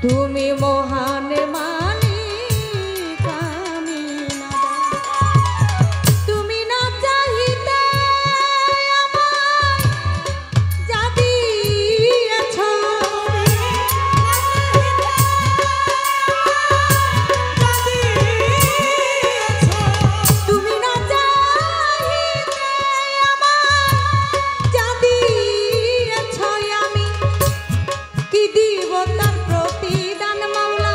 তুমি মহান মালিক আমি নাদান। তুমি না চাহিতে আমায় যা দিয়েছ, তুমি না চাহিতে আমায় যা দিয়েছ, আমি কি দিব তার প্রতিদান মাওলা,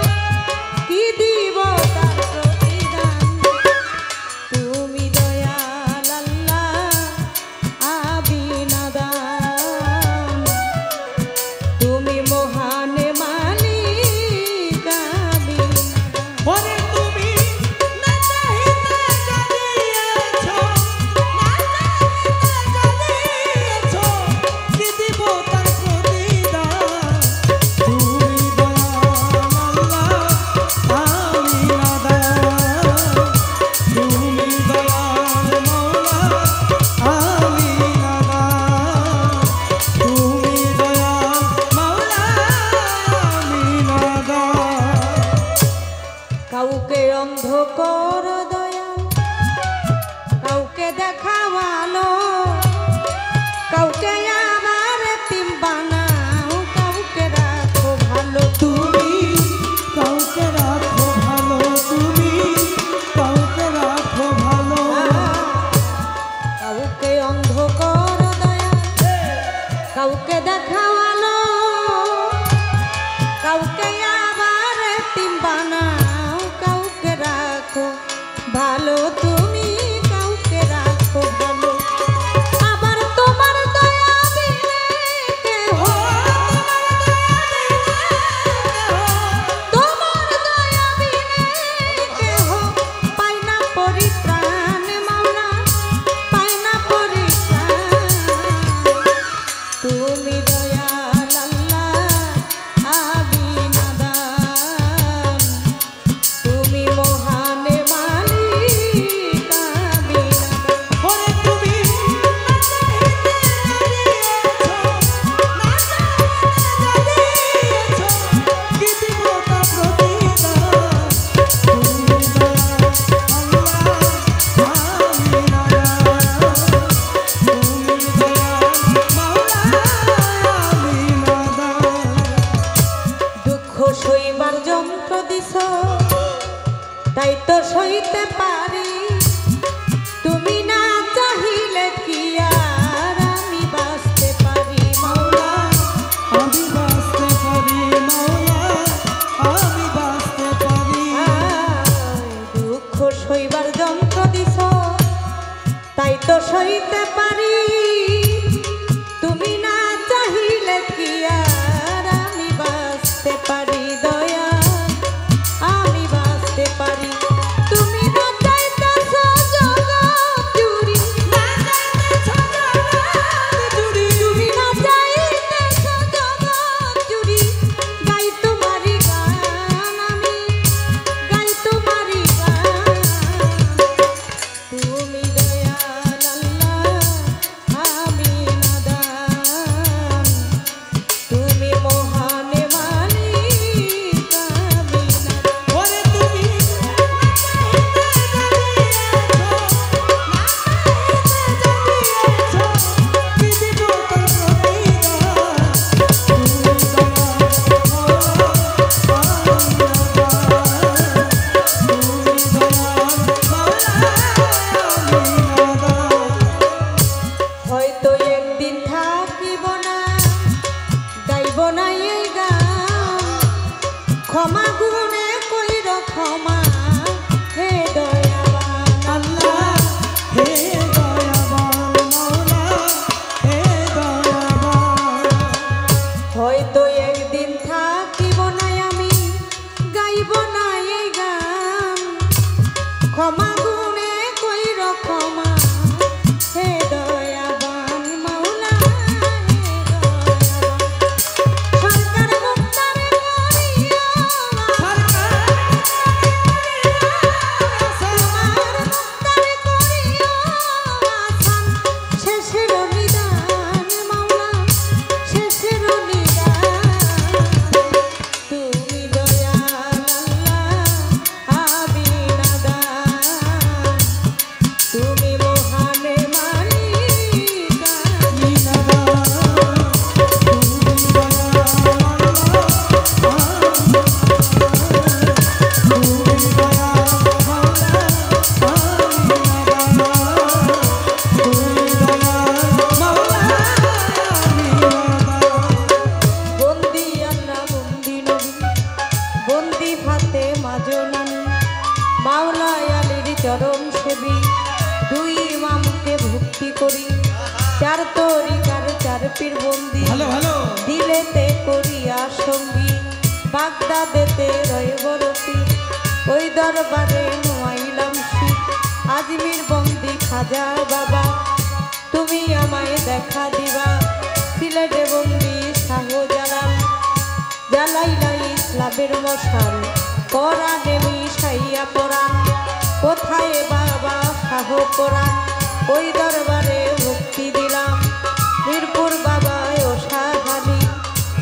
কি দিব তার প্রতিদান। তুমি দয়াল আল্লাহ আবিনাদান, তুমি মহান মালিক আবিনাদান। তুমি না চাহিতে যা দিয়েছ, না চাহিতে যা দিয়েছ, কি দিব তার প্রতিদান। তুমি দয়াল আল্লাহ আমিনাদান, তুমি দয়াল মাওলা আমিনাদান, তুমি দয়াল মাওলা আমিনাদান। কাউকে অন্ধ কর দয়াল, কাউকে দেখাওয়ালো, কাউকে আবার এতিম বানাও, কাউকে রাখো ভালো। তুমি কাউকে রাখো ভালো, তুমি কাউকে রাখো ভালো। কাউকে অন্ধ কর দয়াল, কাউকে দেখাওয়ালো, কাউকে আবার এতিম বানাও, কাউকে রাখো ভালো। তুমি কাউকে রাখো ভালো। আবার তোমার দয়া বিনে কেহ, তোমার দয়া বিনে কেহ পায় না পরিত্রাণ মাওলা, পায় না পরিত্রাণ। তুমি দয়াল আল্লাহ আবিনাদান, তুমি মহান মালিক আবিনাদান। ওরে তুমি না চাহিতে যা দিয়েছ, কি দিব তার প্রতিদান। তুমি দয়াল আল্লাহ আমিনাদান, তুমি দয়াল মাওলা আমিনাদান। দুঃখ সইবার যন্ত্র দিছ, তাই তো সইতে পারি। তুমি না চাহিলে কি আর আমি বাঁচতে পারি মাওলা। আমি বাঁচতে পারি মাওলা, আমি বাঁচতে পারি। দুঃখ সইবার যন্ত্র দিছ, তাই তো সইতে পারি। তুমি না চাহিলে কি আর আমি বাঁচতে পারি দয়াল, আমি বাঁচতে পারি। তুমি না চাইতেছ জগৎ জুড়ি, না চাইতেছ জগৎ জুড়ি, তুমি না চাইতেছ জগৎ জুড়ি, গাই তোমারই গান আমি, গাই তোমারই গান। তুমি দয়াল আল্লাহ আমিনাদান, তুমি মহান মালিক আমিনাদান। ওরে তুমি না চাহিতে যা দিয়েছ, না চাহিতে যা দিয়েছ, কি দিব সেবি, দুই ইমামকে ভক্তি করি, চার তরিকার চার পীর বন্দি, ভালো ভালো দিলেতে করিয়া সঙ্গী, বাগদাদেতে রয়ে বরতি, ওই দরবারে নোয়াইলাম শীত, আজমির বন্দি খাজা বাবা, তুমি আমায় দেখা দিবা, সিলেটে বন্দি শাহজালাল, জ্বালাইলাই ইসলামের মশাল, কোরআনে মিশাইয়া পরাণ, কোথায় বাবা শাহ কোরআন, ওই দরবারে মুক্তি দিলাম, মিরপুর বাবা ও শাহালি,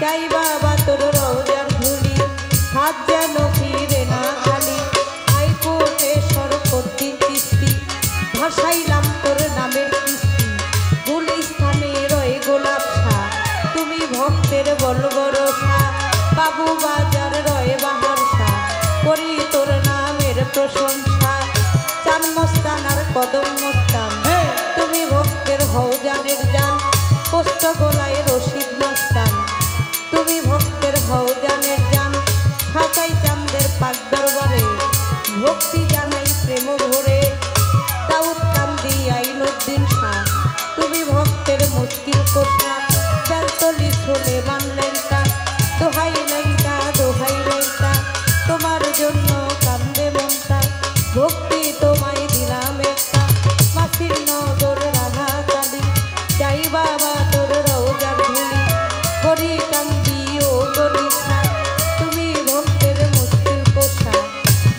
চাই বাবা তোর রওজার ধুলি, হাত যেন ফিরে না খালি, হাইকোর্টে সরপতি কিস্তি, ভাসাইলাম তোর নামের কিস্তি, গুলিস্থানে রয়ে গোলাপ শাহ, তুমি ভক্তের বল ভরসা, বাবু বাজার রয়ে বাহার শাহ, করি তোর নামের প্রশংসা, চান মস্তান আর কদম মস্তান, তুমি ভক্তের হও জানের জান, পোস্ত গোলায় রশিদ মস্তান, তুমি ভক্তের হও জানের জান, সাজাই চাঁদের পাক দরবারে, ভক্তি জানাই প্রেম ভরে, দাউদ কান্দি আইনুদ্দিন শাহ, তুমি ভক্তের মুশকিল কোষা, বেলতলি ছোলে মানলেন তা, দোহাই লেঙ্কা দোহাই লেঙ্কা, তোমার জন্য কান্দে মনটা, ভক্তি তোমায় দিলাম একটা, মাসির নগর রাহা কালি, চাই বাবা তোর রওজার ধুলি, হরি কান্দি ও গরিষা, তুমি ভক্তের মুশকিল কোষা,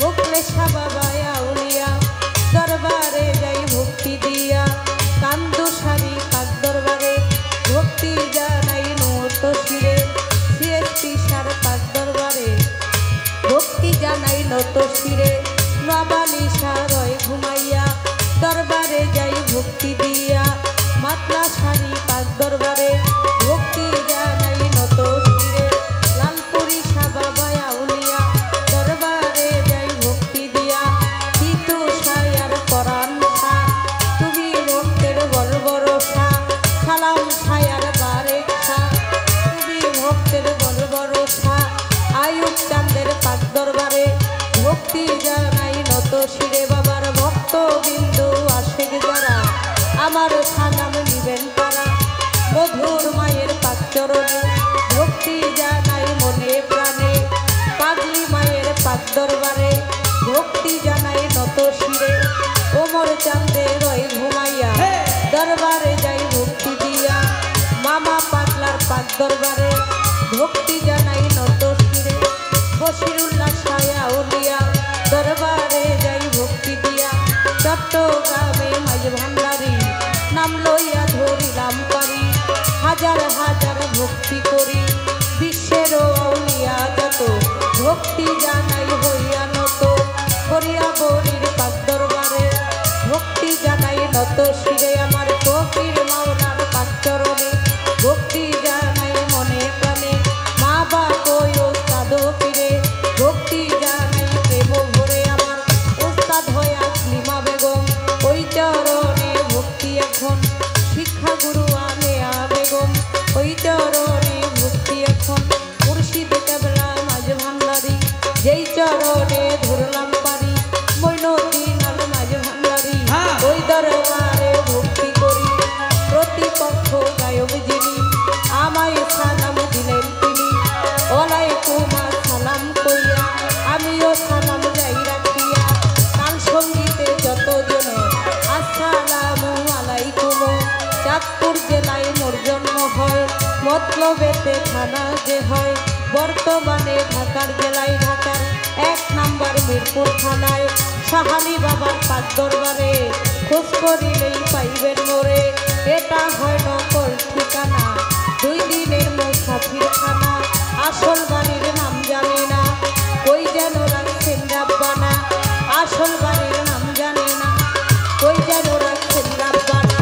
মোকলেশা বাবা আউলিয়া, দরবারে যাই ভক্তি দিয়া, কান্দু সারি পাক দরবারে, ভক্তি জানাই নত শিরে, সিএসপি সার পাক দরবারে, ভক্তি জানাই নত শিরে, নবালিশা রয় ঘুমাইয়া, দরবারে যাই ভক্তি দিয়া, মাতলা সারি পাক দরবারে, ভক্তি জানাই নত শিরে, লালপুরি বাবা আউলিয়া, দরবারে যাই ভক্তি দিয়া, তিতু সায়ার পরাণ খা, তুমি ভক্তের বল ভরসা, সালাম সায়ার বারে খা, তুমি ভক্তের বল ভরসা, আয়ুব চাঁদের পাক দরবারে, ভক্তি জানাই নত শিরে, বাবার ভক্ত বিন্দু আশেক যারা, আমার সালাম নিবেন তারা, মধুর মায়ের পাক চরণে, ভক্তি জানাই মনে প্রাণে, পাগলি মায়ের পাক দরবারে, ভক্তি জানাই নত শিরে, ওমর চাঁদে রয় ঘুমাইয়া, দরবারে যাই ভক্তি দিয়া, মামা পাগলার পাক দরবারে, ভক্তি জানাই নত শিরে, বশিরুল্লাহ সায়া উলিয়া, দরবারে যাই ভক্তি দিয়া, চট্টগ্রামে মাঝ ভান্ডারি, নাম লইয়া ধরিলাম পারি, হাজার হাজার ভক্তি করি, বিশ্বের আউলিয়া যত, ভক্তি জানাই হইয়া নত, হরিয়া বরির পাক দরবারে, ভক্তি জানাই নত শিরে, আমার ফকির মাওলার পাক চরণে, ভক্তি জানাই মনে প্রাণে, মা বাপ ওস্তাদ পীরে, ভক্তি জানাই প্রেম ভরে, আমার ওস্তাদ হয় আসলিমা বেগম, ওই চরণে ভক্তি এখন, শিক্ষা গুরু আলেয়া বেগম, ওই চরণে ভক্তি এখন, মুর্শিদ কেবলা মাঝ ভান্ডারি, যেই চরণে ধরলাম পারি, মইনুদ্দিন আল মাঝ ভান্ডারি, ওই দরবারে ভক্তি করি, প্রতিপক্ষ গায়ক যিনি, আমায় সালাম দিলেন তিনি, ওয়ালাইকুম সালাম কইয়া, আমিও সালাম যাই রাখিয়া, তাল সঙ্গীতে যতজন, আসসালামু আলাইকুম, চাঁদপুর জেলায় মোর জন্ম হয়, মতলবেতে থানা যে হয়, বর্তমানে ঢাকার জেলায়, ঢাকার 1 নাম্বার মিরপুর থানায়, সাহালি বাবার পাক দরবারে, খোঁজ করিলেই পাইবেন মোরে, এটা হয় নকল ঠিকানা, 2 দিনের মুসাফির খানা, আসল বাড়ির নাম জানি না, কই যেন রাখছেন রাব্বানা, আসল বাড়ির নাম জানি না, কই যেন রাখছেন রাব্বানা,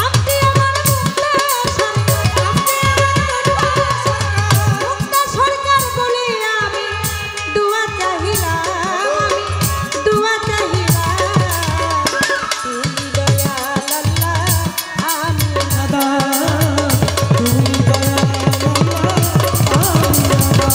আপনি আমার মুক্তা সরকার, মুক্তা সরকার বলে আমি দুয়া চাহিলাম, আমি দুয়া চাহিলাম, তুমি দয়াল আল্লাহ, আমি দাদা, তুমি দয়াল আল্লাহ, আমি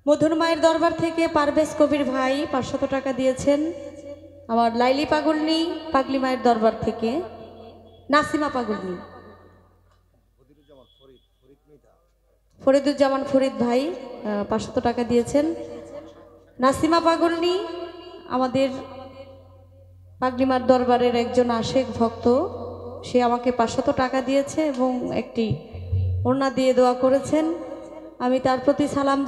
মধুর মায়ের দরবার থেকে পারভেজ কবির ভাই 500 টাকা দিয়েছেন। আমার লাইলি পাগলনি পাগলি মায়ের দরবার থেকে নাসিমা পাগলনি, ফরিদুজ্জামান ফরিদ ভাই 500 টাকা দিয়েছেন। নাসিমা পাগলনি আমাদের পাগলিমার দরবারের একজন আশেক ভক্ত, সে আমাকে 500 টাকা দিয়েছে এবং একটি ওড়না দিয়ে দোয়া করেছেন। আমি তার প্রতি সালাম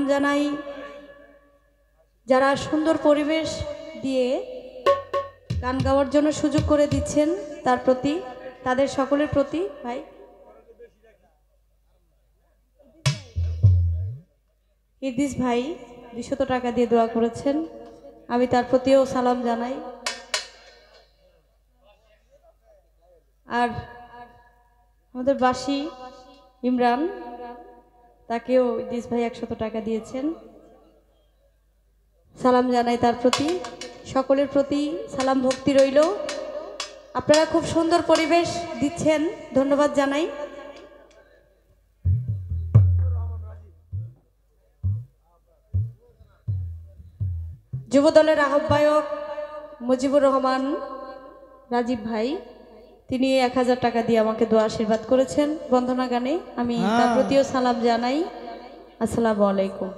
জানাই। যারা সুন্দর পরিবেশ দিয়ে গান গাওয়ার জন্য সুযোগ করে দিচ্ছেন তার প্রতি, তাদের সকলের প্রতি ভাই ইদ্রিস ভাই 200 টাকা দিয়ে দোয়া করেছেন, আমি তার প্রতিও সালাম জানাই। আর আমাদের বাসি ইমরান, তাকেও ইদ্রিস ভাই 100 টাকা দিয়েছেন, সালাম জানাই তার প্রতি। সকলের প্রতি সালাম ভক্তি রইল। আপনারা খুব সুন্দর পরিবেশ দিচ্ছেন, ধন্যবাদ জানাই। যুবদলের আহ্বায়ক মুজিবুর রহমান রাজীব ভাই, তিনি 1000 টাকা দিয়ে আমাকে দোয়া আশীর্বাদ করেছেন বন্দনা গানে, আমি তার প্রতিও সালাম জানাই। আসসালামু আলাইকুম।